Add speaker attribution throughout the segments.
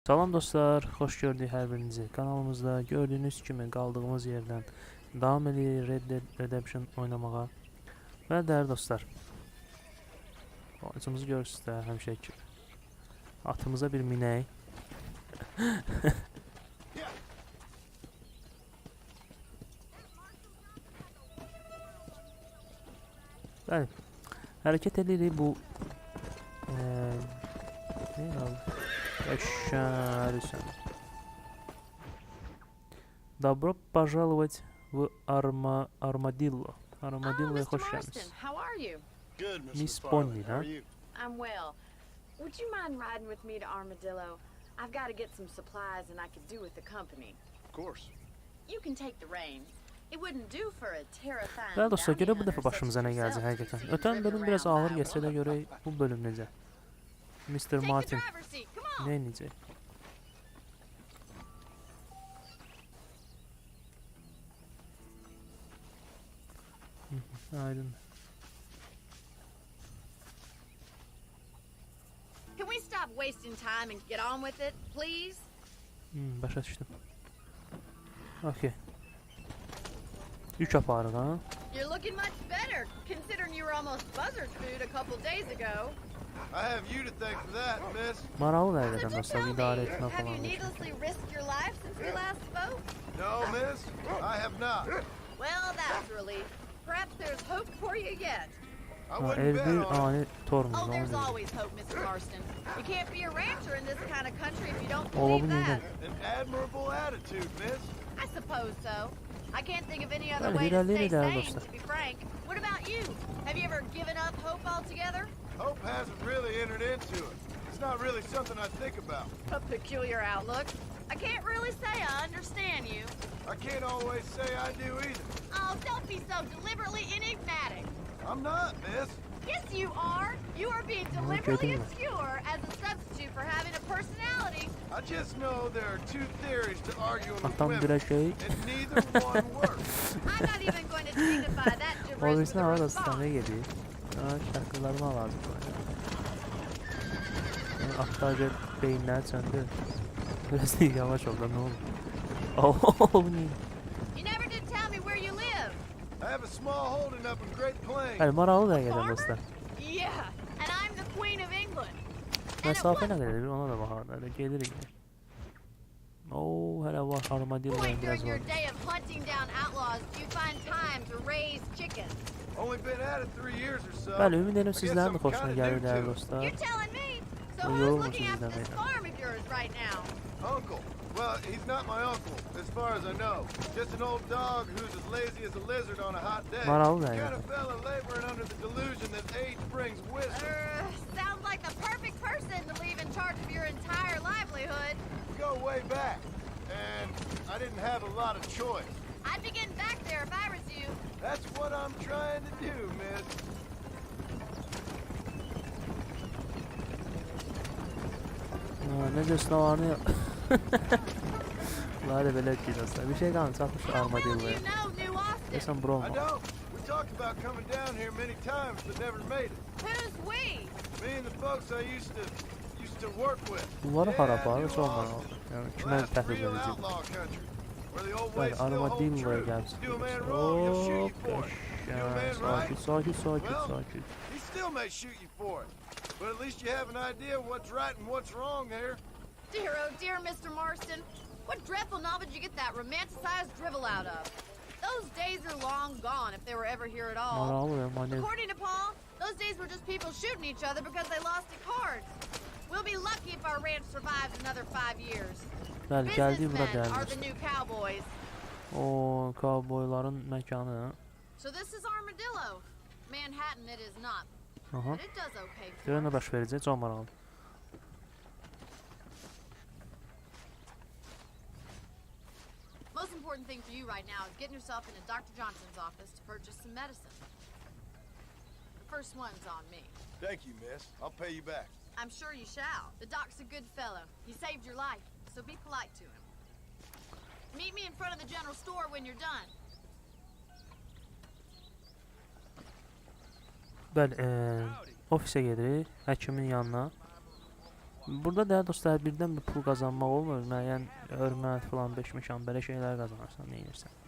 Speaker 1: Salam dostlar, xoş gördük hər birinizi. Kanalımızda gördüyünüz kimi qaldığımız yerdən davam edirik REDDEADREDEMPTION oynamağa. Və dəyərli dostlar, acımızı görürsünüz də həmişə ki. Atımıza bir minək. Bəli, hərəkət edirik bu ne abi? Yaşarsan. Добро пожаловать в Армадилло. Армадилло'ya hoş geldiniz. Miss Bonnie, ha?
Speaker 2: I'm well. Would you mind riding with me to Armadillo? I've got to get some supplies and I could do with the company.
Speaker 3: Of course.
Speaker 2: You can take the reins. It wouldn't do for a terrifying.
Speaker 1: Bəli dostlar, görə bu dəfə başımıza nə gəldi həqiqətən. Ötən bölüm biraz ağır geçsə də görək bu bölüm necə. Mr. Martin ne inecek? Aydın.
Speaker 2: Can we stop wasting time and get on with it, please?
Speaker 1: Başa düşdüm. Okay. Yük aparıq ha.
Speaker 2: You're looking much better, considering you were almost buzzard food a couple days ago.
Speaker 3: I have you to thank for that, miss.
Speaker 1: Maraqlı həqiqətən dostlar, idarə etmə
Speaker 2: Have you
Speaker 1: falan.
Speaker 2: needlessly risked your life since we last spoke?
Speaker 3: No, miss, I have not.
Speaker 2: Well, that's a relief. Perhaps there's hope for you yet.
Speaker 3: I
Speaker 1: Ha,
Speaker 3: wouldn't bet
Speaker 1: evde
Speaker 3: on it.
Speaker 1: ani tormuz.
Speaker 2: Oh, there's
Speaker 1: onu
Speaker 2: always hope, Mr. Marston. You can't be a rancher in this kind of country if you don't
Speaker 1: Oğlum
Speaker 2: believe that.
Speaker 3: An admirable attitude, miss.
Speaker 2: I suppose so. I can't think of any other
Speaker 1: Well,
Speaker 2: way
Speaker 1: he
Speaker 2: to
Speaker 1: really
Speaker 2: stay
Speaker 1: does,
Speaker 2: sane,
Speaker 1: dostlar.
Speaker 2: to be frank. What about you? Have you ever given up hope altogether?
Speaker 3: Hope hasn't really entered into it. It's not really something I think about.
Speaker 2: A peculiar outlook. I can't really say I understand you.
Speaker 3: I can't always say I do either.
Speaker 2: Oh, don't be so deliberately enigmatic.
Speaker 3: I'm not, miss.
Speaker 2: Yes, you are. You are being deliberately obscure as a substitute for having a personality.
Speaker 3: I just know there are two theories to arguing with
Speaker 1: Atam
Speaker 3: women,
Speaker 1: bir şey.
Speaker 3: and neither one works.
Speaker 2: I'm not even going to dignify that
Speaker 1: O
Speaker 2: gibberish with
Speaker 1: birisine
Speaker 2: a
Speaker 1: hava
Speaker 2: response.
Speaker 1: hastaneye geliyor. Şarkılarıma lazım. Aktarca beyinler söndü. Biraz yavaş oldu, ne oldu? Oh, bu ne?
Speaker 2: You never did tell me where you live.
Speaker 3: I have a small holding up in Great Plains.
Speaker 1: Hayır, maraqlı həqiqətən dostlar.
Speaker 2: Yeah, and I'm the Queen of England.
Speaker 1: Məsafə nə qədərdir, ona da baxardı. Hələ gelirik. Oo, hələ var, armadillo
Speaker 2: Point
Speaker 1: biraz
Speaker 2: during your
Speaker 1: var.
Speaker 2: day of hunting down outlaws, you find time to raise chickens.
Speaker 3: Only been at it 3 years or so.
Speaker 1: Bəli, ümid edirəm
Speaker 3: I guess
Speaker 1: sizlərin
Speaker 3: I'm
Speaker 1: də xoşuna
Speaker 3: kinda
Speaker 1: gəlir
Speaker 3: new
Speaker 1: dəyərli
Speaker 3: to it.
Speaker 1: dostlar.
Speaker 2: You're telling me. So
Speaker 1: Well,
Speaker 2: who's
Speaker 1: you're
Speaker 2: looking
Speaker 1: almost
Speaker 2: after this
Speaker 1: using that
Speaker 2: farm of yours right now?
Speaker 3: Uncle. Well, he's not my uncle, as far as I know. Just an old dog who's as lazy as a lizard on a hot day.
Speaker 1: Maraqlı
Speaker 3: The kind
Speaker 1: həqiqətən.
Speaker 3: of fella laboring under the delusion that age brings wisdom.
Speaker 2: Sounds like the perfect person to leave in charge of your entire livelihood.
Speaker 3: We go way back, and I didn't have a lot of choice.
Speaker 2: I'd begin back there if I was you.
Speaker 3: That's what I'm trying to do, miss.
Speaker 1: Necə üstəvarını... Lari belə ki dostlar. Bir şey qalın, çatmış
Speaker 2: How well do
Speaker 1: armadilloya.
Speaker 2: you know New Austin?
Speaker 1: Desən brom
Speaker 3: I
Speaker 1: var.
Speaker 3: don't. We talked about coming down here many times, but never made it.
Speaker 2: Who's we?
Speaker 3: Me and the folks I used to work with.
Speaker 1: Bunları
Speaker 3: Yeah,
Speaker 1: harap var,
Speaker 3: New
Speaker 1: çox
Speaker 3: Austin.
Speaker 1: maraqlı. Yəni
Speaker 3: Well,
Speaker 1: kimə
Speaker 3: that's
Speaker 1: təhlil
Speaker 3: real
Speaker 1: edəcək.
Speaker 3: outlaw country, where the old
Speaker 1: Bəli,
Speaker 3: ways still hold
Speaker 1: armadilloya
Speaker 3: true.
Speaker 1: gəlsin.
Speaker 3: Do a man wrong, he'll shoot you
Speaker 1: Hop,
Speaker 3: for it. Do a man right,
Speaker 1: sakit.
Speaker 3: he still may shoot you for it. But at least you have an idea of what's right and what's wrong there.
Speaker 2: Dear, oh dear, Mr. Marston. What dreadful novel did you get that romanticized drivel out of? Those days are long gone, if they were ever here at all.
Speaker 1: Maraqlı, manev.
Speaker 2: According to Paul, those days were just people shooting each other because they lost at cards. We'll be lucky if our ranch survives another 5 years.
Speaker 1: Bəli, gəldik bura
Speaker 2: Businessmen are the
Speaker 1: dəyərli.
Speaker 2: new cowboys.
Speaker 1: O, kovboyların məkanı.
Speaker 2: So this is Armadillo. Manhattan it is not.
Speaker 1: Aha.
Speaker 2: But it does okay for
Speaker 1: Görən nə
Speaker 2: us.
Speaker 1: baş verəcək, çox maraqlı.
Speaker 2: Most important thing for you right now is getting yourself into Dr. Johnson's office to purchase some medicine. The first one's on me.
Speaker 3: Thank you, miss. I'll pay you back.
Speaker 2: I'm sure you shall. The doc's a good fellow. He saved your life, so be polite to him. Meet me in front of the general store when you're done.
Speaker 1: Bəli, ofisə gedirik, həkimin yanına. Burada değerli dostlar birden bir pul kazanmaq olmur. Müəyyən hörmət falan, beşmişan, belə şeylər qazanırsan, nə edirsən.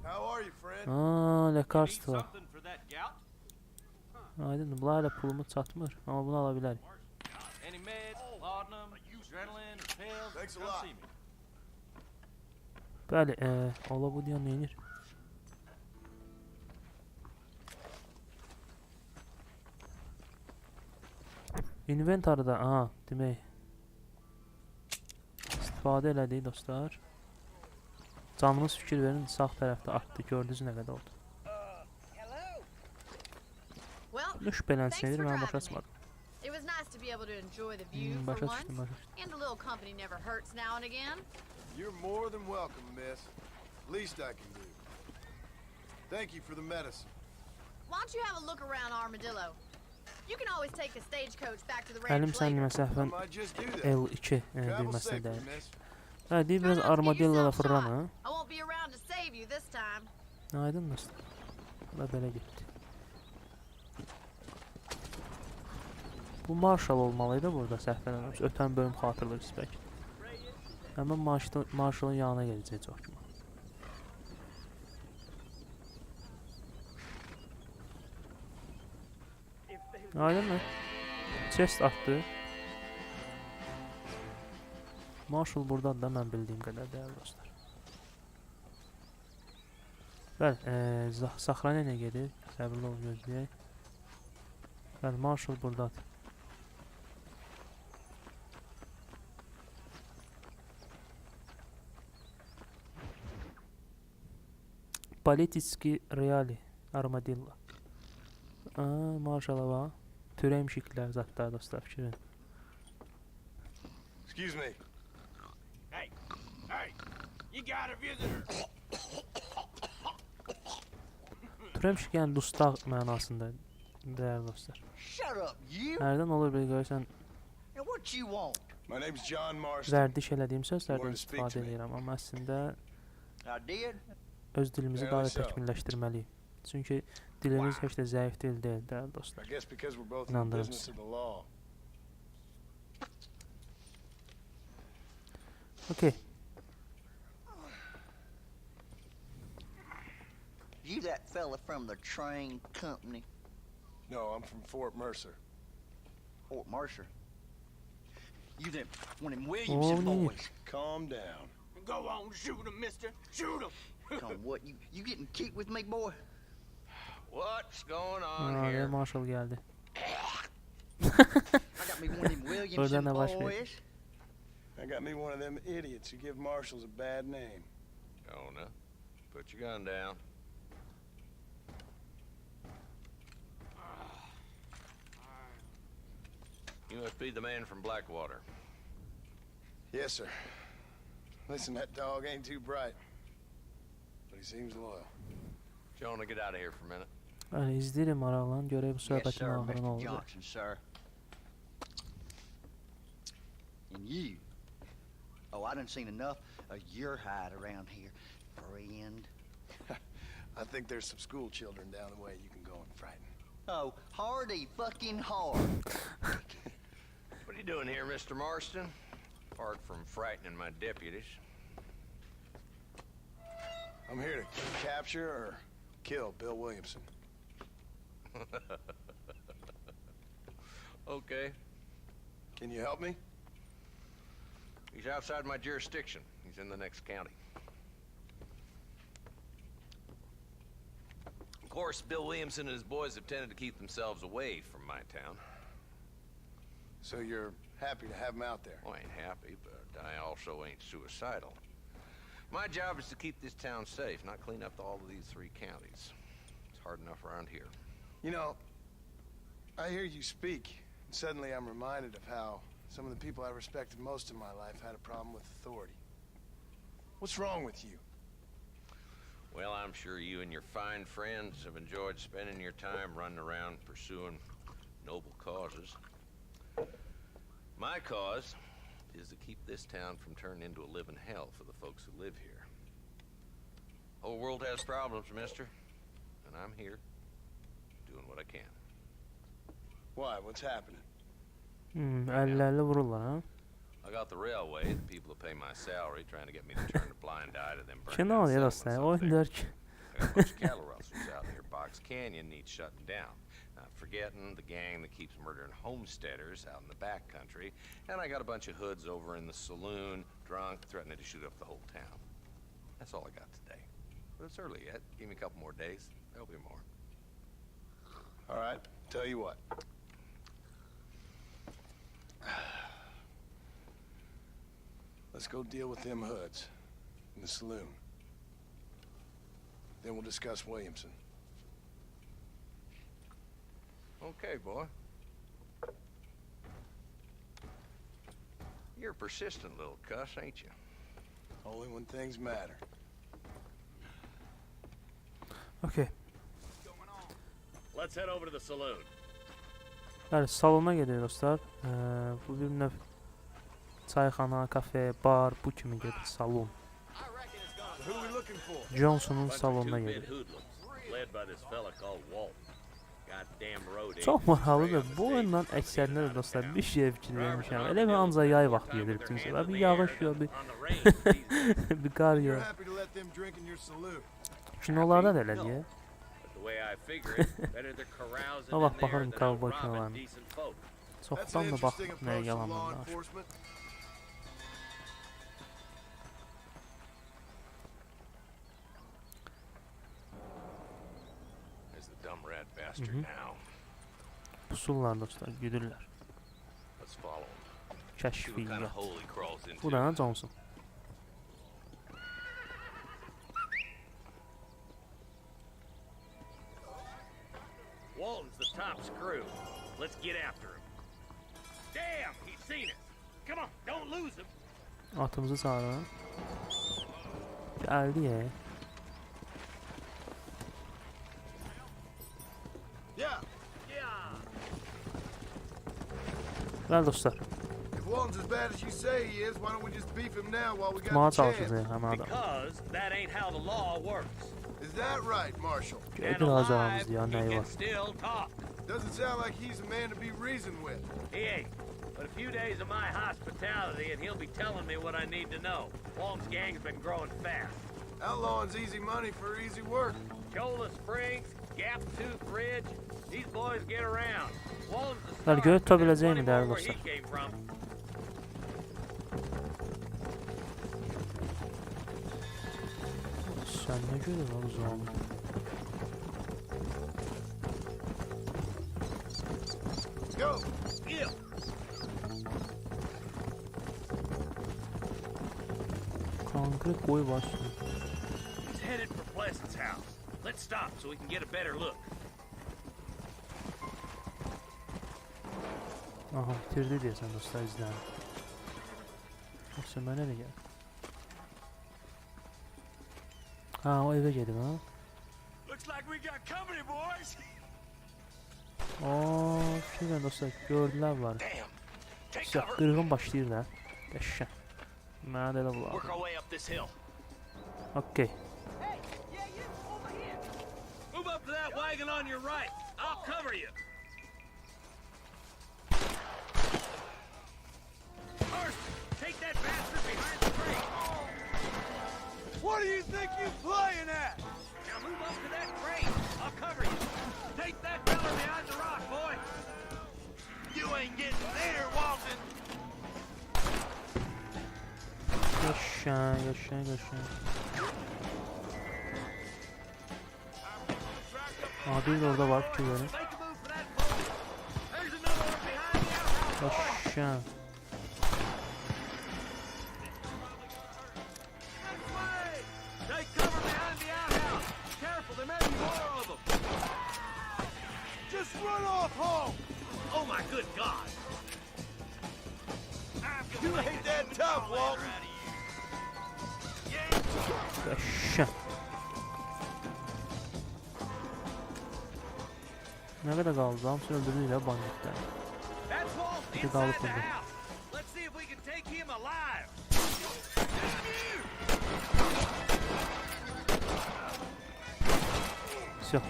Speaker 3: How are you, friend?
Speaker 1: Aa, lekarstvo. Aydın, bunlar hələ pulumu çatmır, amma bunu ala bilərik.
Speaker 3: Thanks a lot.
Speaker 1: Bəli, ola bu deyən nə edir? Inventarda, aha, demək. İstifadə elədik dostlar. Canınız fikir verin, sağ tərəfdə artdı, gördünüz nə qədər oldu. Nə şübhələnsinədir, mən başa çıxmadım.
Speaker 2: It was nice to be able to enjoy the view for
Speaker 1: Başa
Speaker 2: once,
Speaker 1: düşdüm, başa düşdüm.
Speaker 2: and a little company never hurts now and again.
Speaker 3: You're more than welcome, miss. Least I can do. Thank you for the medicine.
Speaker 2: Why don't you have a look around Armadillo? You can always take the stagecoach back to the
Speaker 1: Əlim
Speaker 2: ranch
Speaker 1: sən
Speaker 2: later.
Speaker 3: I
Speaker 1: məsəfən
Speaker 3: might just do that.
Speaker 1: L2
Speaker 3: Travel
Speaker 1: düyməsinə
Speaker 3: safely,
Speaker 1: dəyir.
Speaker 3: miss.
Speaker 1: Hə, deyir biraz
Speaker 2: Try not to get
Speaker 1: armadillo da
Speaker 2: yourself
Speaker 1: fırlan,
Speaker 2: shot.
Speaker 1: ha?
Speaker 2: I won't be around to save you this time.
Speaker 1: Aydın dostlar. Bu da belə getdi. Bu Marshall olmalıydı burada, səhvələnməmiş. Ötən bölüm xatırlayırsınız bəlkə. Həmən Marshall'ın yanına gələcək çox kimi. Aydın mı? Chest atdı. Marshall buradadır da mən bildiyim qədər dəyərli dostlar. Bəli, saxraniyyə gedir. Səbirli ol, gözləyək. Bəli, Marshall buradadır. Politiski reali armadillo. Marshall'a bax. Türəmişiklər zatlar dostlar, fikrin.
Speaker 3: Excuse me.
Speaker 4: Hey, you got a visitor.
Speaker 1: Türəmişik yəni dustaq mənasında dəyərli dostlar.
Speaker 5: Shut up, you!
Speaker 1: Hərdən olur bir görsən
Speaker 5: Now what you want?
Speaker 3: My name's John Marston.
Speaker 1: vərdiş elədiyim sözlərdən istifadə edirəm, amma əslində
Speaker 5: I did?
Speaker 1: öz dilimizi daha da təkmilləşdirməliyik. Çünki dilimiz heç də zəif dil deyil, dəyərli
Speaker 3: I
Speaker 1: dostlar.
Speaker 3: guess because we're both in the
Speaker 1: İnandırım
Speaker 3: business
Speaker 1: sizi.
Speaker 3: of the law.
Speaker 1: Okay.
Speaker 5: You that fella from the train company,
Speaker 3: No, I'm from Fort Mercer.
Speaker 5: Fort Mercer? You them one of them Williamson
Speaker 1: Oh, yeah.
Speaker 5: boys?
Speaker 3: Calm down.
Speaker 4: Go on, shoot him, mister. Shoot him.
Speaker 5: Come what? You getting kicked with me, boy?
Speaker 4: What's going on
Speaker 1: Aa,
Speaker 4: here?
Speaker 1: Marshall geldi.
Speaker 5: I got me one of them Williamson
Speaker 1: ne baş ver-
Speaker 5: boys.
Speaker 3: I got me one of them idiots who give marshals a bad name.
Speaker 4: Oh, no. Put your gun down. You must be the man from Blackwater.
Speaker 3: Yes, sir. Listen, that dog ain't too bright, but he seems loyal.
Speaker 4: Jonah, get out of here for a minute.
Speaker 1: Bəli, izləyirim maraqlan, görək bu
Speaker 5: Yes,
Speaker 1: söhbətin
Speaker 5: sir,
Speaker 1: axırı nə
Speaker 5: Mr.
Speaker 1: olacaq.
Speaker 5: Johnson, sir. And you? Oh, I done seen enough of your hide around here, friend.
Speaker 3: I think there's some school children down the way you can go and frighten.
Speaker 5: Oh, hardy fucking hard.
Speaker 4: What are you doing here, Mr. Marston? Apart from frightening my deputies.
Speaker 3: I'm here to capture or kill Bill Williamson.
Speaker 4: Okay.
Speaker 3: Can you help me?
Speaker 4: He's outside my jurisdiction. He's in the next county. Of course, Bill Williamson and his boys have tended to keep themselves away from my town.
Speaker 3: So you're happy to have him out there?
Speaker 4: Well, I ain't happy, but I also ain't suicidal. My job is to keep this town safe, not clean up all of these 3 counties. It's hard enough around here.
Speaker 3: You know, I hear you speak, and suddenly I'm reminded of how some of the people I respected most in my life had a problem with authority. What's wrong with you?
Speaker 4: Well, I'm sure you and your fine friends have enjoyed spending your time running around pursuing noble causes. My cause is to keep this town from turning into a living hell for the folks who live here. Whole world has problems, mister. and I'm here doing what I can.
Speaker 3: Why? What's happening?
Speaker 1: Əllərlə vururlar, ha?
Speaker 4: I got the railway, the people who pay my salary, trying to get me to turn a blind eye to them burning
Speaker 1: Kanala
Speaker 4: down
Speaker 1: ya
Speaker 4: settlements
Speaker 1: dostlar,
Speaker 4: up there.
Speaker 1: oyunlar ki.
Speaker 4: I got a bunch of cattle rustlers out near Box Canyon needs shutting down. Not forgetting the gang that keeps murdering homesteaders out in the back country. And I got a bunch of hoods over in the saloon, drunk, threatening to shoot up the whole town. That's all I got today. But it's early yet. Give me a couple more days. There'll be more.
Speaker 3: All right, tell you what. Let's go deal with them hoods in the saloon. Then we'll discuss Williamson.
Speaker 4: Okay, boy. You're a persistent little cuss, ain't you?
Speaker 3: Only when things matter.
Speaker 1: Okay.
Speaker 6: Let's head over to the saloon.
Speaker 1: Bəli, salona gedirik dostlar. Bu bir növ çayxana, kafe, bar, bu kimi gedir salon.
Speaker 3: Who are we looking for?
Speaker 1: Johnson'un
Speaker 6: Bunch of
Speaker 1: salonuna
Speaker 6: two-bit
Speaker 1: gedirik.
Speaker 6: hoodlums, led by this fella called Walt. Goddamn road
Speaker 1: Çox
Speaker 6: agents
Speaker 1: maraqlıdır.
Speaker 6: spray
Speaker 1: Bu
Speaker 6: on the
Speaker 1: oyundan
Speaker 6: stage
Speaker 1: əksərində də
Speaker 6: on
Speaker 1: dostlar
Speaker 6: town.
Speaker 1: bir şey fikir vermişəm. Elə bir
Speaker 6: Drivers
Speaker 1: ancaq
Speaker 6: on
Speaker 1: yay
Speaker 6: the
Speaker 1: vaxtı
Speaker 6: time
Speaker 1: gedir
Speaker 6: with
Speaker 1: bütün
Speaker 6: their
Speaker 1: şeylər.
Speaker 6: hands
Speaker 1: Bir
Speaker 6: in the air
Speaker 1: yağış yağıyor,
Speaker 6: on the range these days.
Speaker 1: bir qar
Speaker 3: You're
Speaker 1: yağıyor.
Speaker 3: happy to let them drink in your saloon.
Speaker 1: Kinolarda da elədir.
Speaker 6: But the way I figure it, better they're carousing
Speaker 1: Ha,
Speaker 6: in
Speaker 1: bak,
Speaker 6: there
Speaker 1: bakarım
Speaker 6: than out
Speaker 1: cowboy
Speaker 6: robbing
Speaker 1: kinolarına.
Speaker 6: decent folk.
Speaker 3: That's an
Speaker 1: Çoxdan da
Speaker 3: interesting
Speaker 1: baxıb nəyə
Speaker 3: approach to law
Speaker 1: yalanlar.
Speaker 3: enforcement.
Speaker 4: There's the dumb rat bastard now.
Speaker 1: Pusullar dostlar, güdürlər.
Speaker 4: Let's follow him. See what kind
Speaker 1: Kəşfiyyat.
Speaker 4: of hole he crawls into.
Speaker 1: Bu da Johnson.
Speaker 6: Walton's the top screw. Let's get after him. Damn, he's seen us. Come on, don't lose him.
Speaker 1: Atımızı çağırın. Gəldi ya.
Speaker 3: Yeah.
Speaker 6: Yeah.
Speaker 1: Bəli dostlar,
Speaker 3: If Walton's as bad as you say he is, why don't we just beef him now while we
Speaker 1: tutmağa
Speaker 3: got the chance?
Speaker 1: çalışacağıq həmin adam.
Speaker 6: Because that ain't how the law works.
Speaker 3: Is that right, Marshal?
Speaker 6: And
Speaker 1: Gedir
Speaker 6: alive,
Speaker 1: acağımız ya,
Speaker 6: he
Speaker 1: nəyi
Speaker 6: can
Speaker 1: var.
Speaker 6: still talk.
Speaker 3: Doesn't sound like he's a man to be reasoned with.
Speaker 6: He ain't. But a few days of my hospitality and he'll be telling me what I need to know. Walton's gang's been growing fast.
Speaker 3: Outlawing's easy money for easy work.
Speaker 6: Chola Springs, Gap Tooth Ridge, these boys get around. Walton's the
Speaker 1: Bəli,
Speaker 6: start.
Speaker 1: görüb tutabiləcəyimi
Speaker 6: There's plenty
Speaker 1: dəyərli
Speaker 6: more where he
Speaker 1: dostlar.
Speaker 6: came from.
Speaker 1: Sən nə görür lan uzağını?
Speaker 3: Go!
Speaker 6: Yeah.
Speaker 1: Konkret boy başlıyor.
Speaker 6: He's headed for Pleasant's house. Let's stop so we can get a better look.
Speaker 1: Aha, bitirdi deyəsən dostlar izləyəni. Yoxsa mənə də gəl. Ha, o evə gedib ha.
Speaker 6: Looks like we got company, boys.
Speaker 1: Ooo, fikirlə dostlar, gördülər bunları.
Speaker 6: Damn. Take
Speaker 1: Siyah,
Speaker 6: cover.
Speaker 1: qırğın başlayır da. Qəşşən. Mənə də elə bu
Speaker 6: Work
Speaker 1: lazım.
Speaker 6: our way up this hill.
Speaker 1: Okey.
Speaker 6: Move up to that wagon on your right. I'll cover you. First, take that bastard behind the crate.
Speaker 3: What do you think you're playing at?
Speaker 6: Now move up to that crate. I'll cover you. Take that fella behind the rock, boy.
Speaker 3: You ain't getting there, Walton.
Speaker 1: Qəşşən, qəşşən, qəşşən. Aha, bir də orada var, fikir verin.
Speaker 6: Make a move for that boy. There's another one behind the outhouse.
Speaker 1: Qəşşən.
Speaker 6: This way. Take cover behind the outhouse. Careful, there may be more of them.
Speaker 3: Just run off home.
Speaker 6: Oh my good God.
Speaker 3: You ain't that tough, Walton.
Speaker 1: Qəşşən. Nə qədər qaldı? Hamısı öldürdülər banditləri.
Speaker 6: That's Walt
Speaker 1: Bir de
Speaker 6: inside
Speaker 1: dağılıp
Speaker 6: the
Speaker 1: burada.
Speaker 6: house. Let's see if we can take him alive.
Speaker 1: Siyah.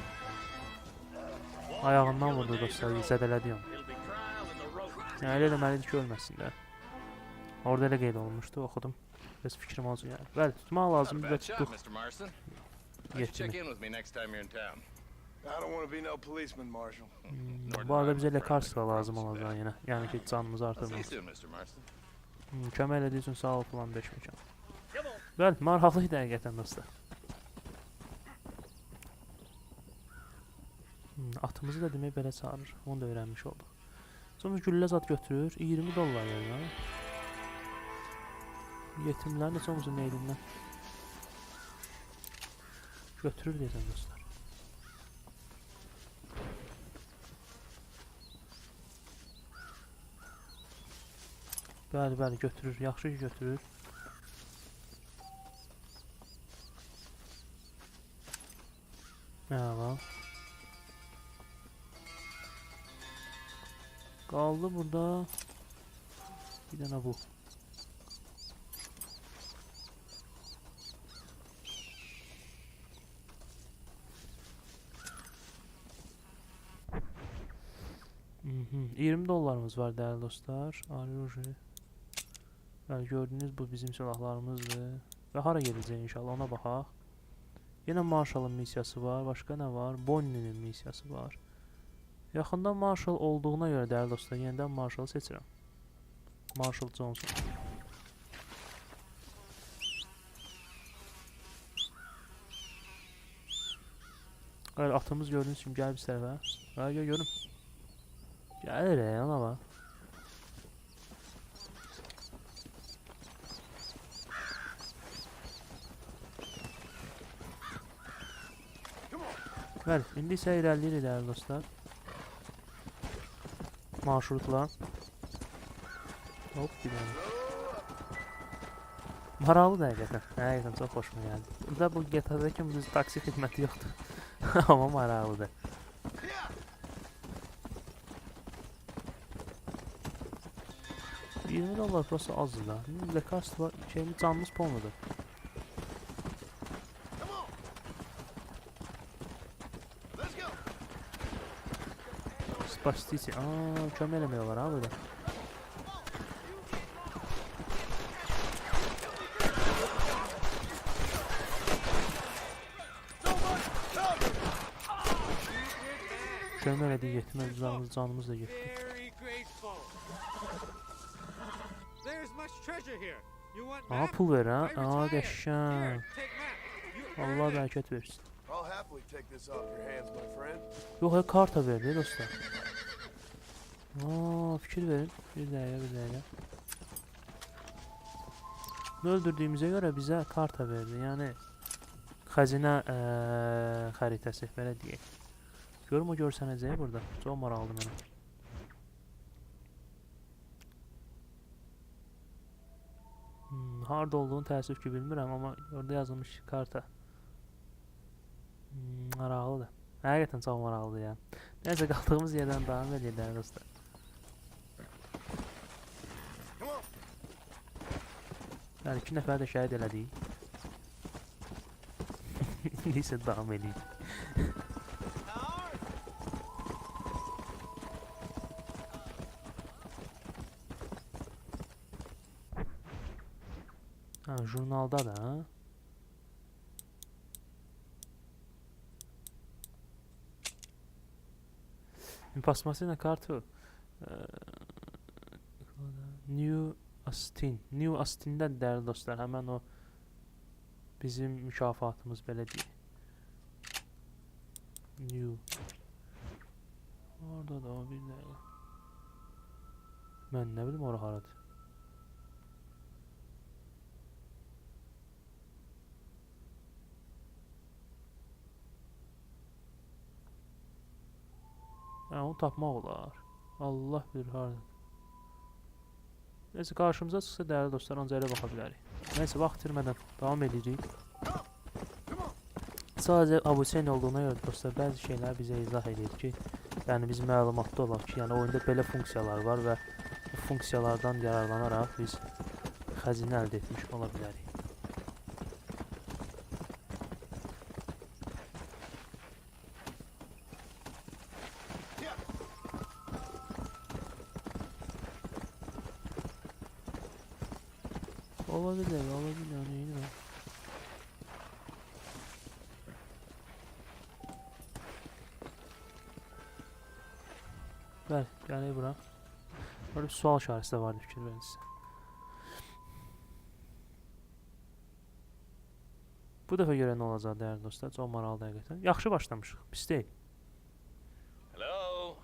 Speaker 1: Ayağından vurdu dostlar, zədələdi onu.
Speaker 6: It'll be trial in the road.
Speaker 1: Yəni elə eləməlidir ki, ölməsin də. Orada elə qeyd olunmuşdu, oxudum. Bəs fikrim olsun yəni. Bəli, tutmaq lazım və tutduq.
Speaker 7: Mr. Marston. Why don't you check
Speaker 1: Yetimi.
Speaker 7: in with me next time you're in town?
Speaker 3: I don't want to be no policeman, Marshal.
Speaker 1: Bu arada bizə lekarstva lazım olacaq yenə. Yəni ki, canımızı
Speaker 7: I'll see you
Speaker 1: artırmaq.
Speaker 7: soon, Mr. Marston.
Speaker 1: Kömək elədiyi üçün sağ ol falan 5 məkan.
Speaker 6: Come on.
Speaker 1: Bəli, maraqlı idi həqiqətən dostlar. Atımızı da demək belə çağırır. Onu da öyrənmiş olduq. Sonra güllə zad götürür. 20 dollar verir. Yetimlərin də çoxumuzun neylindən götürür deyəcəm dostlar. Bəli, bəli, götürür. Yaxşı ki, götürür. Əla. Qaldı burada bir dənə bu. Mhm, 20 dollarımız var değerli dostlar. Arıyorji. Bəli, gördüğünüz bu bizim silahlarımızdır. Və hara gedəcək inşallah ona baxaq. Yenə Marshall'ın missiyası var. Başqa nə var? Bonnie'nin missiyası var. Yaxında Marshall olduğuna görə değerli dostlar, yenidən Marshall'ı seçirəm. Marshall Johnson. Hayır, atımız gördüğünüz kimi gəl bir tərəfə. Hayır, görüm. Gəlir ona bax. Bəli, indi isə irəliləyirik değerli dostlar. Marşrutla. Hop, bir dənə. Maraqlı həqiqətən. Həqiqətən çox xoşuma gəldi. Burada bu GTA'dakı düz taksi xidməti yoxdur. Amma maraqlıdır. $20 burası azdır da. Lekarstva şeyimiz canımız polnudur. Spastisi. Kömək eləmək olar ha burada. Kömək elədik, yetmə canımız da getdi. Aha, pul ver ha. Qəşşən. Allah bərəkət versin.
Speaker 3: I'll happily take this off your hands, my friend.
Speaker 1: Yox, karta verdi dostlar. Fikir verin. Bir dəqiqə. Öldürdüyümüzə görə bizə karta verdi. Yəni xəzinə xəritəsi belə deyək. Görüm o görsənəcək burada. Çox maraqlı mənə. Harda olduğunu təəssüf ki bilmirəm, amma orada yazılmış karta. Maraqlıdır. Həqiqətən çox maraqlıdır ya. Nəysə, qaldığımız yerdən davam edirlər dostlar. Yəni 2 nəfər də şəhid elədik. Neysə, davam edik. Jurnalda da impasmasıyla kartı New Austin'də değerli dostlar, hemen o bizim mükafatımız belə deyək. Orada da o bir dəqiqə. Mən nə bilim ora haradır. Onu tapmaq olar. Allah bilir harada. Neyse, karşımıza çıxsa değerli dostlar, ancaq elə baxa bilərik. Neyse, vaxt itirmədən davam edirik. Sadəcə abone olduğuna görə dostlar, bəzi şeylər bizə izah edir ki, yəni biz məlumatlı olaq ki, yəni oyunda belə funksiyalar var və bu funksiyalardan yararlanaraq biz xəzinə əldə etmiş ola bilərik. Olabilir, neyini var? Ver, yani bura. Böyle bir sual işarəsi də vardı, fikir verin sizə. Bu dəfə görə nə olacaq dəyərli dostlar? Çox maraqlı həqiqətən. Yaxşı başlamışıq, pis deyil.
Speaker 6: Hello?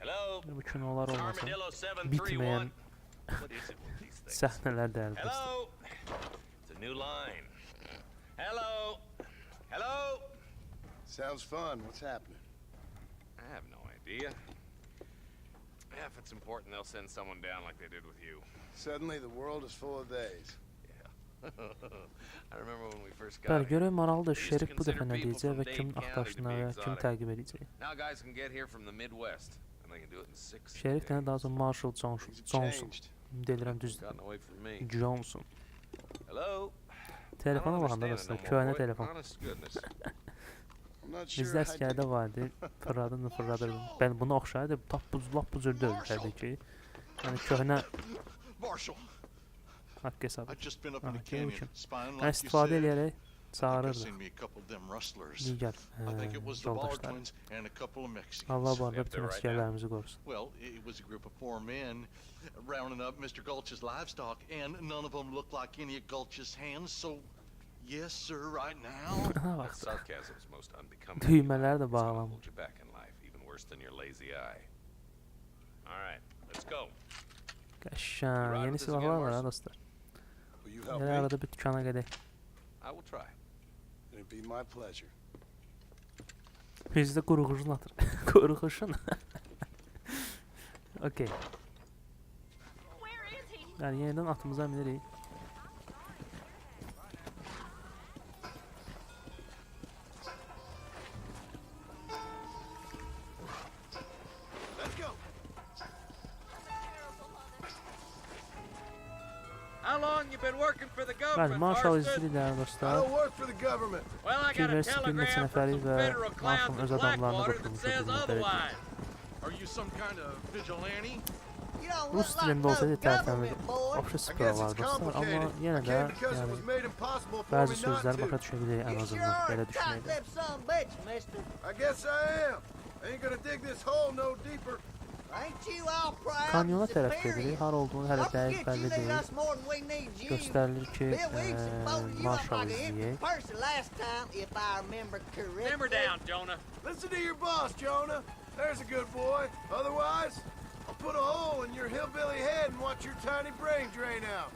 Speaker 6: Hello?
Speaker 1: Bu kinolar olmasa
Speaker 6: Armadillo 731.
Speaker 1: bitməyən
Speaker 6: What is it with these things?
Speaker 1: səhnələr dəyərli dostlar.
Speaker 6: Hello? It's a new line. Hello? Hello?
Speaker 3: Sounds fun. What's happening?
Speaker 6: I have no idea. If it's important, they'll send someone down like they did with you.
Speaker 3: Suddenly the world is full of days.
Speaker 6: I remember when we first got
Speaker 1: Bəli,
Speaker 6: here.
Speaker 1: görək maraqlıdır.
Speaker 6: They used to
Speaker 1: Şerif bu dəfə
Speaker 6: consider
Speaker 1: nə
Speaker 6: people
Speaker 1: deyəcək
Speaker 6: from
Speaker 1: və kimin
Speaker 6: Dade
Speaker 1: axtarışına
Speaker 6: County to
Speaker 1: və
Speaker 6: be
Speaker 1: kim
Speaker 6: exotic.
Speaker 1: təqib edəcək.
Speaker 6: Now guys can get here from the Midwest, and they can do it in 6
Speaker 1: Şerif
Speaker 6: days.
Speaker 1: də daha çox Marshall Johnson.
Speaker 3: Things have changed.
Speaker 1: Delirəm düzdür.
Speaker 6: Gotten away from me.
Speaker 1: Johnson.
Speaker 6: Hello?
Speaker 1: Telefona
Speaker 6: I don't
Speaker 1: baxanda
Speaker 6: understand
Speaker 1: dostlar,
Speaker 6: it no more,
Speaker 1: köhnə
Speaker 6: boy.
Speaker 1: telefon.
Speaker 6: Honest to goodness.
Speaker 3: I'm not sure.
Speaker 1: Bizdə əskərdə vardı, fırladır. Ben buna oxşaydı, lap bu cür deyil təbii ki. Yəni köhnə
Speaker 7: Marshall,
Speaker 1: haqq hesabı.
Speaker 7: I've just been up in
Speaker 1: Ah,
Speaker 7: the canyon,
Speaker 1: kim?
Speaker 7: spying
Speaker 1: Yəni
Speaker 7: like you
Speaker 1: istifadə
Speaker 7: said.
Speaker 1: eləyərək
Speaker 7: I think I've
Speaker 1: çağırırdı
Speaker 7: seen me a couple of them rustlers.
Speaker 1: digər
Speaker 7: I think it was the Ballard
Speaker 1: yoldaşlar.
Speaker 7: twins and a couple of Mexicans.
Speaker 1: Allah bu arada
Speaker 6: If
Speaker 1: bütün
Speaker 6: they're right
Speaker 1: əskərlərimizi qorusun.
Speaker 7: Well, it was a group of 4 men rounding up Mr. Gulch's livestock, and none of them looked like any of Gulch's hands, so yes, sir, right now.
Speaker 1: Aha
Speaker 6: That
Speaker 1: bax.
Speaker 6: sarcasm's most unbecoming.
Speaker 1: Düymələr də
Speaker 6: It's gonna
Speaker 1: bağlanmış.
Speaker 6: hold you back in life, even worse than your lazy eye. All right, let's go.
Speaker 1: Qəşəng, yeni silahlar var ha dostlar.
Speaker 3: Will you help
Speaker 1: Gələ
Speaker 3: me?
Speaker 1: arada bir dükana gedək.
Speaker 6: I will try.
Speaker 3: It'd be my pleasure.
Speaker 1: Bizdə quruğuşun atır. Quruğuşun. Okey. Yəni yenidən atımıza minirik.
Speaker 3: Let's go.
Speaker 6: How long you been working for the
Speaker 1: Bəli,
Speaker 6: government,
Speaker 1: Marshall
Speaker 6: Marston?
Speaker 1: izləyir dəyərli
Speaker 3: I
Speaker 1: dostlar.
Speaker 3: don't work for the government.
Speaker 6: Well, I got a
Speaker 1: University bir neçə
Speaker 6: telegram from
Speaker 1: nəfəri
Speaker 6: some
Speaker 1: və
Speaker 6: federal clowns
Speaker 1: Marshall öz
Speaker 6: in
Speaker 1: adamlarını
Speaker 6: Blackwater that
Speaker 1: qoşulmuş
Speaker 6: says
Speaker 1: edilməkdədir.
Speaker 6: otherwise.
Speaker 7: Are you some kind of vigilante?
Speaker 1: Rus dilində olsaydı tərtəmiz oxşu
Speaker 3: I
Speaker 1: sıfır
Speaker 3: guess
Speaker 1: var
Speaker 3: it's
Speaker 1: dostlar, amma
Speaker 3: complicated.
Speaker 1: yenə
Speaker 3: I
Speaker 1: də
Speaker 3: came because it was
Speaker 1: yəni
Speaker 3: made impossible for
Speaker 1: bəzi
Speaker 3: me not
Speaker 1: sözləri
Speaker 3: to.
Speaker 1: başa düşə bilirik ən azından belə düşünməklə.
Speaker 3: I guess I am. Ain't gonna dig this hole no deeper.
Speaker 1: Kanyona tərəf gedirik, har olduğunu hələ dəqiq bəlli deyil. Göstərilir ki, Marshall izləyək.
Speaker 6: Simmer down, Jonah.
Speaker 3: Listen to your boss, Jonah. There's a good boy. Otherwise, I'll put a hole in your hillbilly head and watch your tiny brain drain out.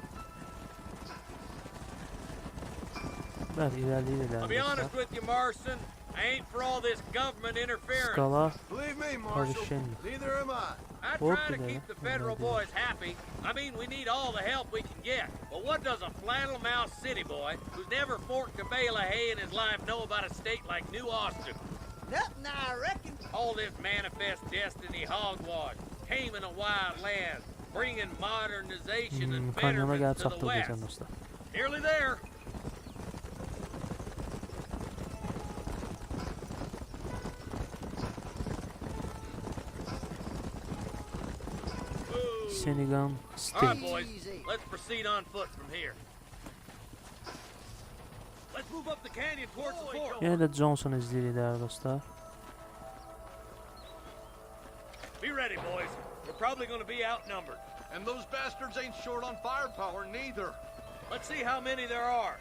Speaker 1: Bəli, irəliyir
Speaker 6: I'll be
Speaker 1: dostlar.
Speaker 6: honest with you, Marston. I ain't for all this government interference.
Speaker 1: Skala,
Speaker 3: Believe me, Marshal,
Speaker 1: Parishenius.
Speaker 3: neither am I.
Speaker 6: I
Speaker 1: Hope
Speaker 6: try to
Speaker 1: they-
Speaker 6: keep the federal boys happy. I mean, we need all the help we can get. But what does a flannel-mouthed city boy who's never forked a bale of hay in his life know about a state like New Austin?
Speaker 8: Nothing, I reckon.
Speaker 6: All this manifest destiny hogwash, taming a wild land, bringing modernization and
Speaker 1: Kanyona gəlib
Speaker 6: betterment to the
Speaker 1: çatdıq
Speaker 6: west.
Speaker 1: deyəcəm dostlar.
Speaker 6: Nearly there.
Speaker 1: Senegal
Speaker 6: All right,
Speaker 1: State.
Speaker 6: boys,
Speaker 8: Easy.
Speaker 6: let's proceed on foot from here. Let's move up the canyon towards the fort.
Speaker 1: Yenə də Johnson izləyirik dəyərli dostlar.
Speaker 6: Be ready, boys. We're probably going to be outnumbered.
Speaker 7: And those bastards ain't short on firepower, neither.
Speaker 6: Let's see how many there are.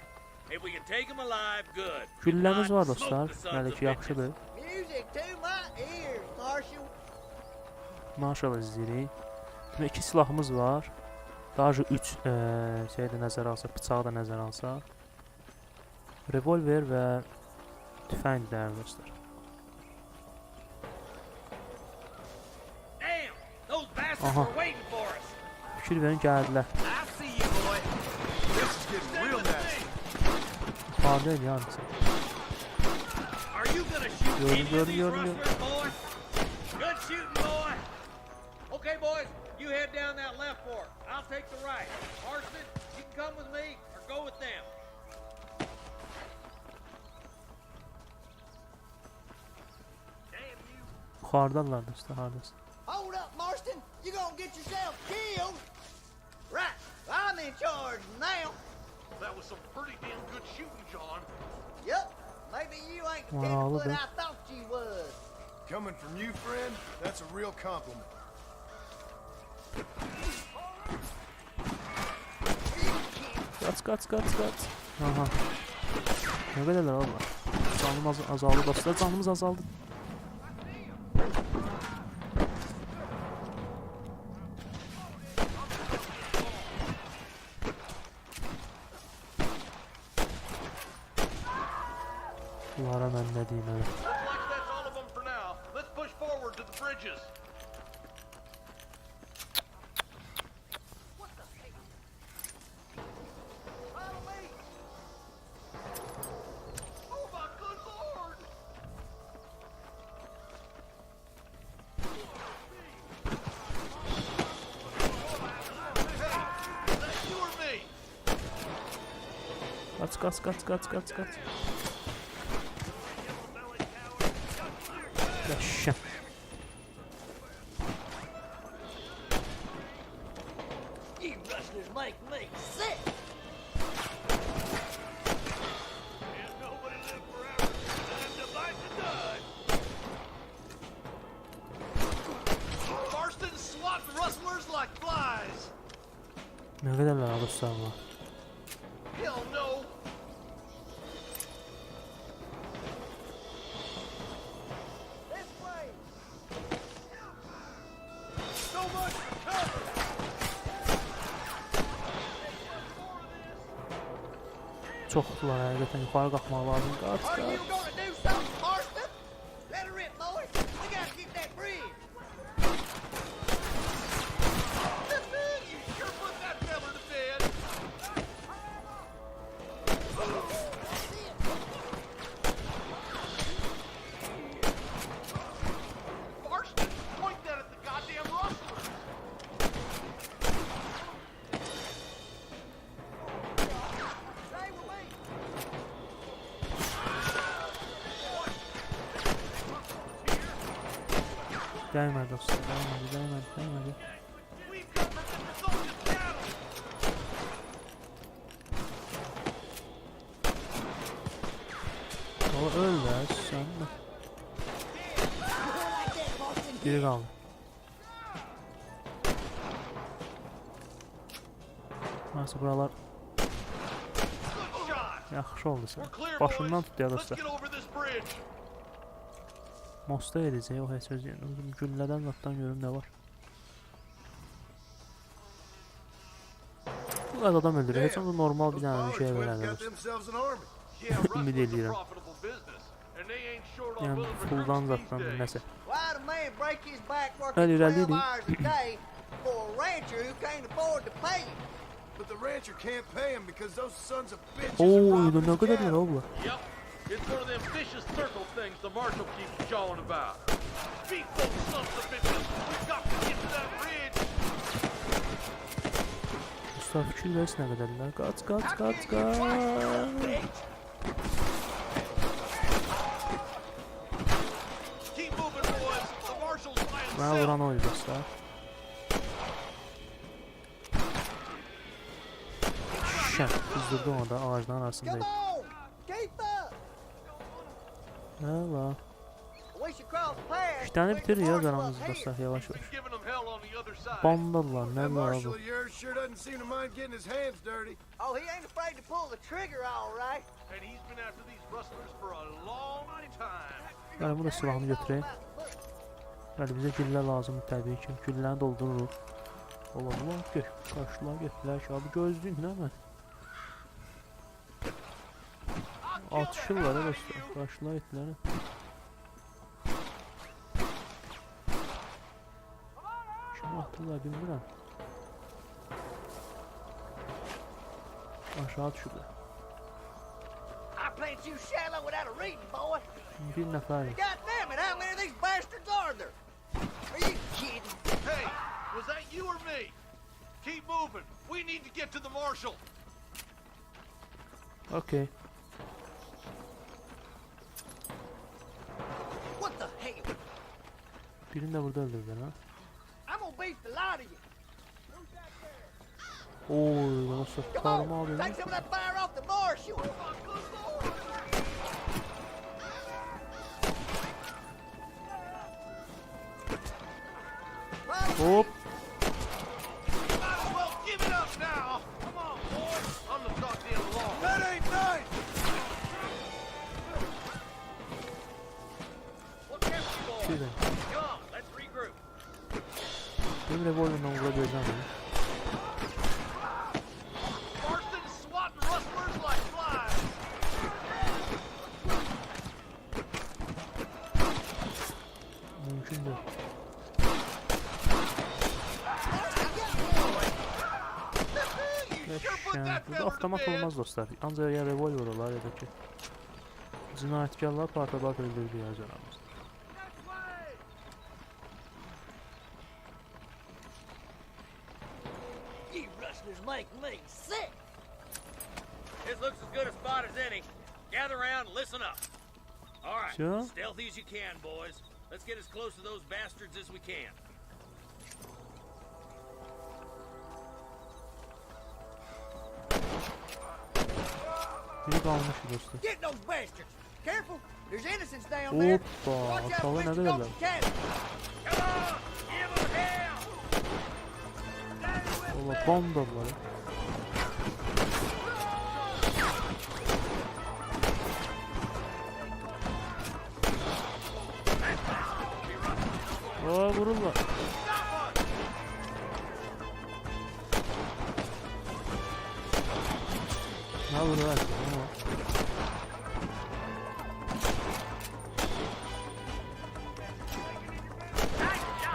Speaker 6: If we can take them alive, good. If
Speaker 1: Gülləmiz
Speaker 6: not,
Speaker 1: var
Speaker 6: smoke
Speaker 1: dostlar.
Speaker 6: the sons
Speaker 1: Hələ
Speaker 6: of
Speaker 1: ki
Speaker 6: bitches.
Speaker 1: yaxşıdır.
Speaker 8: Music to my ears, Marshal.
Speaker 1: Marshall izləyirik. Demək 2 silahımız var. Daha 3 şeyi də nəzərə alsaq, bıçağı da nəzərə alsaq. Revolver və tüfəng dəyərli dostlar.
Speaker 6: Damn! Those bastards
Speaker 1: Uh-huh.
Speaker 6: were waiting for us.
Speaker 1: Fikir verin, gəldilər.
Speaker 6: I see you, boy.
Speaker 3: This is getting
Speaker 6: Stay
Speaker 3: real
Speaker 6: with
Speaker 3: nasty.
Speaker 6: me.
Speaker 1: Pardon yarısı.
Speaker 6: Are you going to shoot
Speaker 1: Gördüm,
Speaker 6: any of
Speaker 1: gördüm,
Speaker 6: these
Speaker 1: gördüm.
Speaker 6: rustlers, boy? Good shooting, boy. Okay, boys, you head down that left fork. I'll take the right. Marston, you can come with me or go with them. Damn you.
Speaker 1: Yuxarıdalar dostlar, hardasın.
Speaker 8: Hold up, Marston. You gonna get yourself killed. Right. I'm in charge now.
Speaker 7: That was some pretty damn good shooting, John.
Speaker 8: Yup. Maybe you ain't the
Speaker 1: Well,
Speaker 8: tenderfoot
Speaker 1: then.
Speaker 8: I thought you was.
Speaker 3: Coming from you, friend, that's a real compliment.
Speaker 1: Kaç. Aha. Ne kadarlar valla. Canım azaldı dostlar. Canımız azaldı. Bunlara ben ne diyeyim öyle.
Speaker 7: Looks like that's all of them for now. Let's push forward to the bridges. Follow me. Oh my good lord! Hey, is that you or me?
Speaker 1: Kaç. Yaşa.
Speaker 8: You rustlers make me sick.
Speaker 7: Marston swatting rustlers like flies.
Speaker 1: Ne kadarlar dostlar bu?
Speaker 7: Hell no.
Speaker 8: This way.
Speaker 7: So much for cover.
Speaker 1: Çoxdular həqiqətən yuxarı qalxmaq lazım. Qaç.
Speaker 8: Are you gonna do something, Marston? Let her rip, boys. We gotta get that bridge.
Speaker 7: You sure put that fella to bed. Marston, point that at the goddamn rustler.
Speaker 8: Stay with me.
Speaker 1: Değmədi dostlar, değmədi.
Speaker 7: We've come from Mr. Gulch's cattle.
Speaker 1: O öl də, sən də. Biri qaldı. Neyse buralar
Speaker 7: Good shot.
Speaker 1: yaxşı oldu sən.
Speaker 7: We're clear,
Speaker 1: Başından
Speaker 7: boys.
Speaker 1: tut ya
Speaker 7: Let's
Speaker 1: dostlar.
Speaker 7: get over this bridge.
Speaker 1: Mosta edəcək o heç öz yerində. Güllədən zatdan görüm nə var. Bu kadar adam öldürüyor. Heç olmazsa normal bir tane bir şey
Speaker 3: Got
Speaker 1: verəndə.
Speaker 3: themselves an army.
Speaker 7: Yeah,
Speaker 1: Ümid
Speaker 7: rustling's a
Speaker 1: edirəm.
Speaker 7: profitable business, and they ain't short on
Speaker 1: Yəni
Speaker 7: willing
Speaker 1: fulldan
Speaker 7: recruits
Speaker 1: zatdan
Speaker 7: these
Speaker 1: nəsə.
Speaker 7: days.
Speaker 8: Why'd a man break his back
Speaker 1: Hadi
Speaker 8: working 12
Speaker 1: ilerleyelim.
Speaker 8: hours a day for a rancher who can't afford to pay him?
Speaker 3: But the rancher can't pay him because those sons of bitches
Speaker 1: Oo,
Speaker 3: are robbing
Speaker 1: ne
Speaker 3: his
Speaker 1: kadar
Speaker 3: cattle.
Speaker 1: abla.
Speaker 7: Yep, it's one of them vicious circle things the marshal keeps jawing about. Beat those sons of bitches. We've got to get to that bridge.
Speaker 1: Mustafa fikir versin nə qədərlər. Qaç.
Speaker 7: Keep moving, boys. The marshal's by
Speaker 1: Mənə
Speaker 7: himself.
Speaker 1: vuran oydu dostlar. Şən, düzdürdü onu da ağacların
Speaker 8: Come
Speaker 1: arasındaydı.
Speaker 8: on! Keep up!
Speaker 1: Nə la?
Speaker 8: We should cross paths.
Speaker 1: İki tane
Speaker 8: with
Speaker 1: bitir
Speaker 8: the
Speaker 1: ya
Speaker 8: marshal
Speaker 1: canımızı
Speaker 8: up here.
Speaker 1: dostlar yavaş
Speaker 7: Been
Speaker 1: yavaş.
Speaker 7: giving them hell on the other side.
Speaker 1: Bandadılar
Speaker 3: That
Speaker 1: nə la
Speaker 3: marshal
Speaker 1: bu?
Speaker 3: of yours sure doesn't seem to mind getting his hands dirty.
Speaker 8: Oh, he ain't afraid to pull the trigger, all right.
Speaker 7: And he's been after these rustlers for a long time.
Speaker 1: Yəni bu da silahını götürək. Yəni bizə güllə lazımdır təbii ki. Gülləni doldururuq. Ola qarşılar getdilər ki, abi gözləyin nə mən? Atışırlar ya dostlar. Qarşılar etdilər. Kim atdılar bilmirəm. Aşağı düşürdülər.
Speaker 8: I plant you shallow without a reason, boy.
Speaker 1: Bir nəfər.
Speaker 8: God damn it, how many of these bastards are there? Are you kidding?
Speaker 7: Hey, was that you or me? Keep moving. We need to get to the marshal.
Speaker 1: Okay.
Speaker 8: What the hell?
Speaker 1: Birini də burada öldürdülər ha.
Speaker 8: I'm gonna beat the lot of you.
Speaker 1: Oy, dostlar,
Speaker 8: Come
Speaker 1: karımı
Speaker 8: on,
Speaker 1: alayım.
Speaker 8: take some of that fire off the marsh. You
Speaker 1: Hop.
Speaker 7: Might as well give it up now. Come on, boys. I'm the goddamn law.
Speaker 3: That ain't nice!
Speaker 6: What kept you boys?
Speaker 1: Şuradan.
Speaker 6: Come on, let's regroup.
Speaker 1: Benim revolver'dan vurabileceğim mi?
Speaker 7: Marston's swatting rustlers like flies.
Speaker 1: Mümkün değil. Burada avtomat olmaz dostlar. Ancaq ya revolver olar ya da ki cinayətkarlar partabat öldürdüyü yazılarımız.
Speaker 8: You rustlers make me sick.
Speaker 6: This looks as good a spot as any. Gather around and listen up. All right,
Speaker 1: Sure.
Speaker 6: stealthy as you can, boys. Let's get as close to those bastards as we can.
Speaker 1: Biri qalmış dostlar.
Speaker 8: Get those bastards. Careful, there's innocents down there.
Speaker 1: Hoppa,
Speaker 8: Watch out
Speaker 1: aşağıda
Speaker 8: for
Speaker 1: nə
Speaker 8: Mr.
Speaker 1: qədərlər?
Speaker 8: Gulch's cabin.
Speaker 6: Come on, give them hell!
Speaker 1: Valla bandalar. Aa, vururlar. Ne vururlar?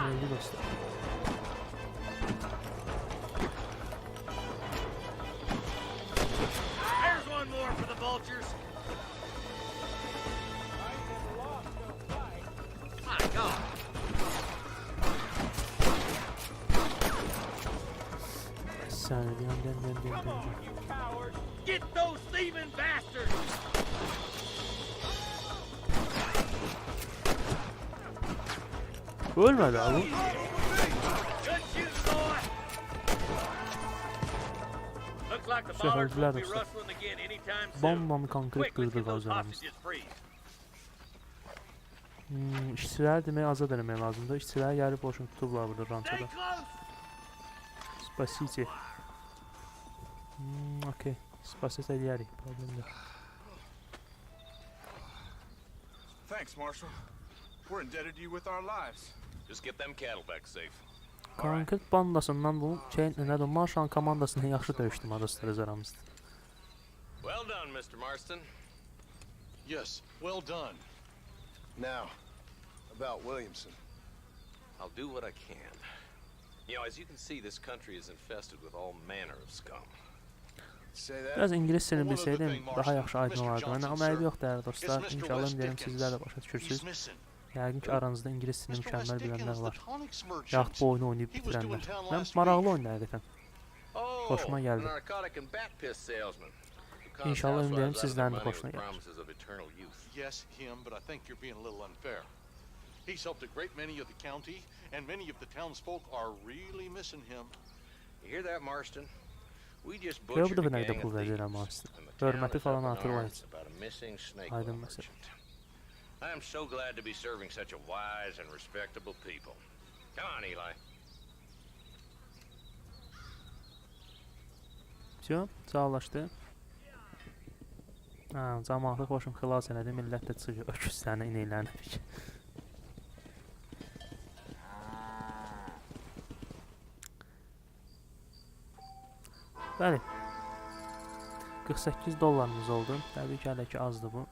Speaker 1: Öldü dostlar.
Speaker 6: There's one more for the vultures. My God.
Speaker 1: Sen gel.
Speaker 6: Get those thieving bastards!
Speaker 1: Ölmedi abi.
Speaker 6: Good shooting, boy! Looks like the
Speaker 1: Şey,
Speaker 6: bollards will
Speaker 1: öldüler
Speaker 6: be
Speaker 1: dostlar.
Speaker 6: rustling again anytime soon.
Speaker 1: Bombamı konkret
Speaker 6: Quick, let's
Speaker 1: kırdı
Speaker 6: get those
Speaker 1: gazlarımız.
Speaker 6: hostages freed.
Speaker 1: İşçilər demək azad eləmək lazımdır. İşçilər gəlib boşun tutublar burada
Speaker 6: Stay
Speaker 1: rançada.
Speaker 6: close!
Speaker 1: Spasici. Okey. Spasit eləyərik. Problem yox.
Speaker 3: Thanks, Marshal. We're indebted to you with our lives.
Speaker 4: Just get them cattle back safe.
Speaker 1: Konkret bandasından bu nədir? Marşalın komandasını yaxşı döyüşdüm dostlar öz aramızda.
Speaker 4: Well done, Mr. Marston.
Speaker 7: Yes, well done.
Speaker 3: Now, about Williamson.
Speaker 4: I'll do what I can. You know, as you can see, this country is infested with all manner of scum.
Speaker 3: Say that?
Speaker 1: Biraz ingilis dilini bilsəydim daha yaxşı aydın olardı. Mənə amma əyibi yox dəyərli dostlar. İnşallah deyirəm sizlər də başa düşürsünüz. Yəqin ki aranızda ingilis dilini mükəmməl bilənlər var. Yaxud bu oyunu oynayıb bitirənlər. Mən maraqlı oyundu həqiqətən.
Speaker 4: Oh,
Speaker 1: Hoşuma geldi.
Speaker 4: narcotic and back piss salesman.
Speaker 1: İnşallah ümidlərim sizlərin də xoşuna gəlir.
Speaker 4: Promises of eternal youth.
Speaker 7: Yes, him, but I think you're being a little unfair. He's helped a great many of the county, and many of the townsfolk are really missing him.
Speaker 4: You hear that, Marston? We just
Speaker 1: Gör bu
Speaker 4: butchered
Speaker 1: da
Speaker 4: a
Speaker 1: bir nəqdə
Speaker 4: gang
Speaker 1: pul
Speaker 4: of
Speaker 1: verirəm
Speaker 4: thieves,
Speaker 1: Marston.
Speaker 4: and the town
Speaker 1: Hörməti
Speaker 4: is
Speaker 1: falan
Speaker 4: up in
Speaker 1: artırmayız.
Speaker 4: arms about a missing snake
Speaker 1: Aydın
Speaker 4: oil
Speaker 1: məsələ.
Speaker 4: merchant. I am so glad to be serving such a wise and respectable people. Come on, Eli.
Speaker 1: Все, sağlaşdı. Cəmaatı xoşum xilas elədi. Millət də çıxıyor öküzlərini, inəklərini pik. Bəli. 48 dollarımız oldu. Təbii ki, hələ ki azdır bu.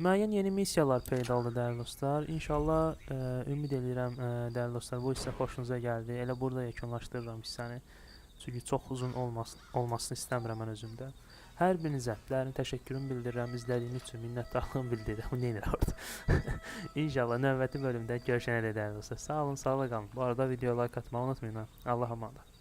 Speaker 1: Müəyyən yeni missiyalar peyda oldu dəyərli dostlar. İnşallah ümid edirəm dəyərli dostlar bu hissə xoşunuza gəldi. Elə burada yekunlaşdırıram hissəni. Çünki çox uzun olmasını istəmirəm mən özümdə. Hər birinizə dərin təşəkkürümü bildirirəm. İzlədiyiniz üçün minnətdarlığımı bildirirəm. Bu nə edir orada? İnşallah növbəti bölümdə görüşənə dəyərli dostlar. Sağ olun, sağlıqla qalın. Bu arada videoya like atmağı unutmayın. Allah'a emanet.